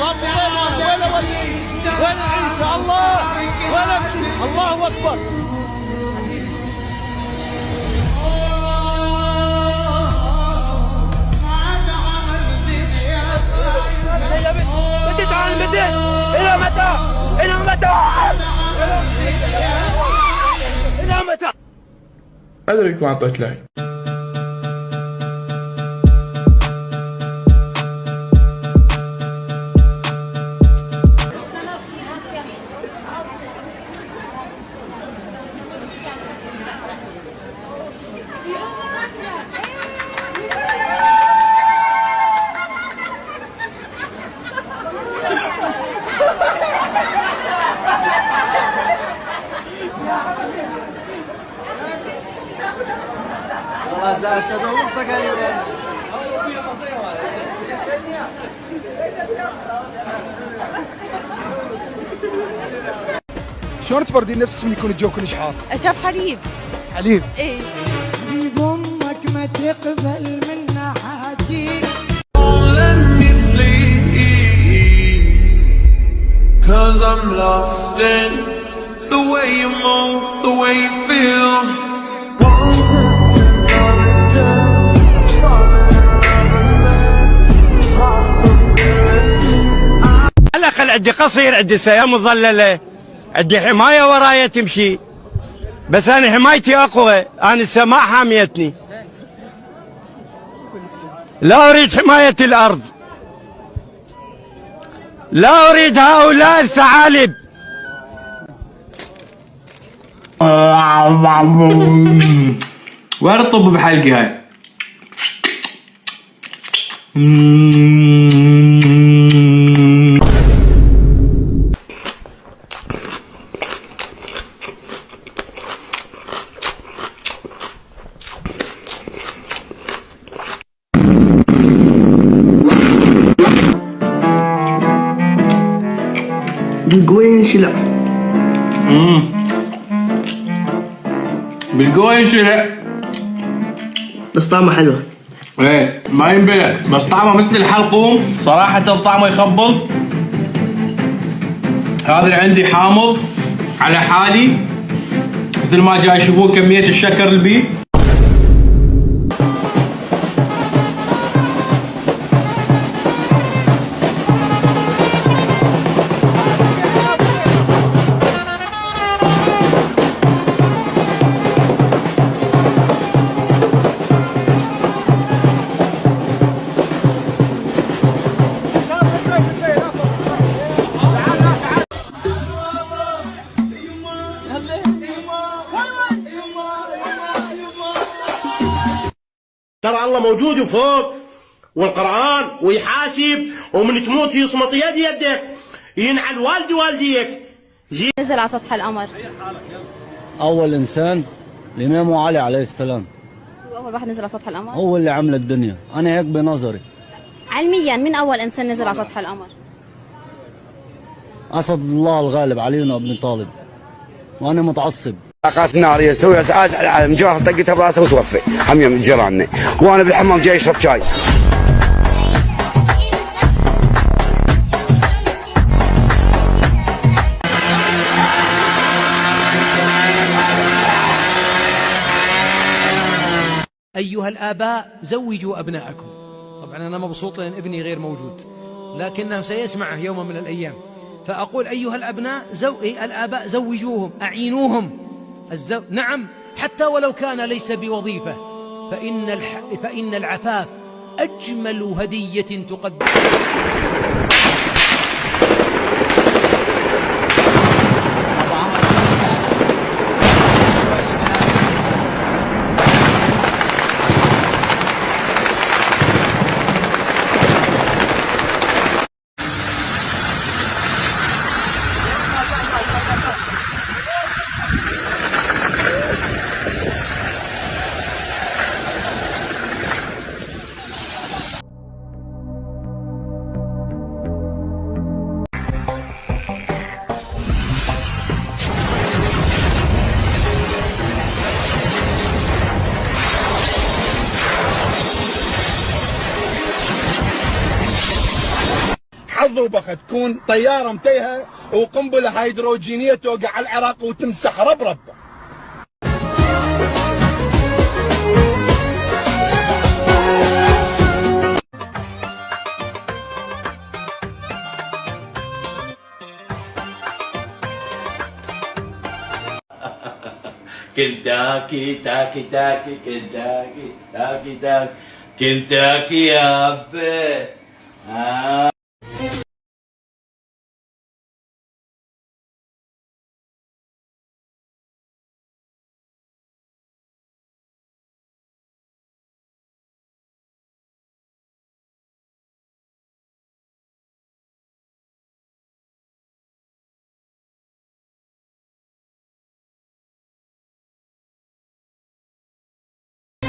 ولا ولي ولا عيسى الله ولا شيء. الله أكبر. متى تعال متى؟ إلى متى؟ إلى متى؟ إلى متى؟ أدرك ما أعطيت لك. شلون تبردين نفسك من يكون الجو كلش حار؟ اشرب حليب. حليب؟ ايه. حبيب امك ما تقبل منا حاجي. Cause I'm lost in the way you move, the way you feel. على خل عندي قصير، عندي سيارة مظللة، عندي حماية ورايا تمشي، بس أنا حمايتي أقوى، أنا السماء حاميتني. لا أريد حماية الأرض، لا أريد هؤلاء الثعالب. وين الطب بحلقي هاي؟ بالقوين لا. بالقوين شلع بس طعمه حلو. ايه ما ينبلع، بس طعمه مثل الحلقوم صراحة، طعمه يخبل. هذا اللي عندي حامض على حالي، مثل ما جاي يشوفون كمية الشكر اللي بيه. ترى الله موجود فوق، والقرآن ويحاسب، ومن تموت يصمت يدك، ينعل والدي والديك. نزل على سطح القمر. أول إنسان الإمام علي عليه السلام. هو أول واحد نزل على سطح القمر؟ هو اللي عمل الدنيا، أنا هيك بنظري. علميا مين أول إنسان نزل على سطح القمر؟ أسد الله الغالب علي بن أبي طالب، وأنا متعصب. طاقات ناريه تسوي ازعاج على العالم، جرح طقتها براسه وتوفي حميه من جيراننا، وانا بالحمام جاي اشرب شاي. ايها الاباء زوجوا ابناءكم. طبعا انا مبسوط لان ابني غير موجود، لكنه سيسمعه يوما من الايام. فاقول ايها الاباء زوجوهم، اعينوهم. نعم، حتى ولو كان ليس بوظيفة، فإن العفاف أجمل هدية تقدم. عضوبخه تكون طياره متيهه وقنبله هيدروجينيه توقع على العراق وتمسح ربرب. كنتاكي تاكي تاكي كنتاكي تاكي تاكي كنتاكي يا أبي.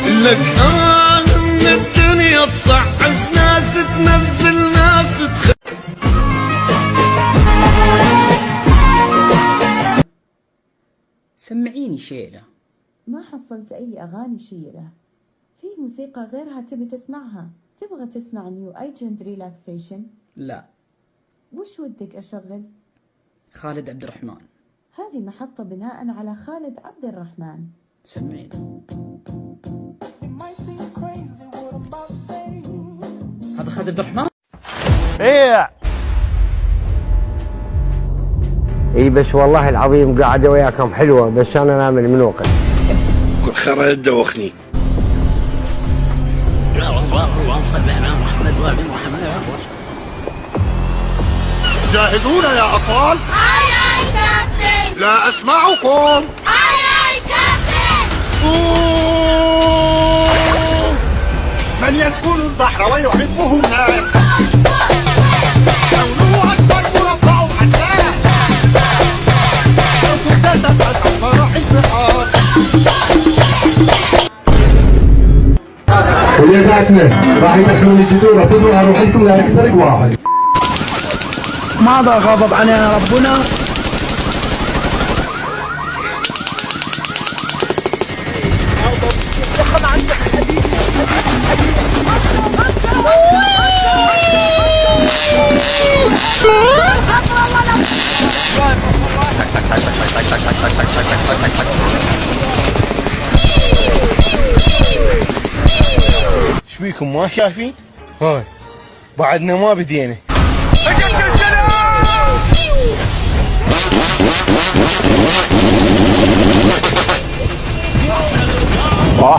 لك ان الدنيا تصعد ناس تنزل ناس سمعيني شيلة. ما حصلت أي أغاني شيلة، في موسيقى غيرها تبي تسمعها؟ تبغى تسمع نيو ايجنت ريلاكسيشن؟ لا. وش ودك أشغل؟ خالد عبد الرحمن. هذه محطة بناء على خالد عبد الرحمن. سمعيني. هذا خالد عبد الرحمن؟ ايه اي بس والله العظيم قاعده وياكم حلوه، بس انا نامل من وقت. كل خير دوخني. لا والله اللهم صل على محمد وآل محمد. جاهزون يا اطفال؟ اي اي كابتن. لا اسمعكم. اي اي كابتن. من يسكن البحر ويحبه الناس، لونه اصفر مربع حساس، لو كنت تبحث عن فرح البحار. وليتاتنا راح يدخلون الجذور خذوها روحكم لا يفترق واحد. ماذا غضب علينا ربنا؟ ايش بيكم ما شايفين؟ هاي بعدنا ما بدينا.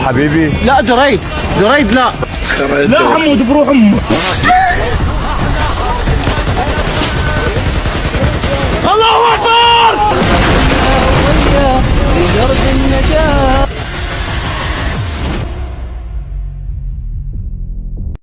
حبيبي لا دريد لا. لا حمود بروح امك.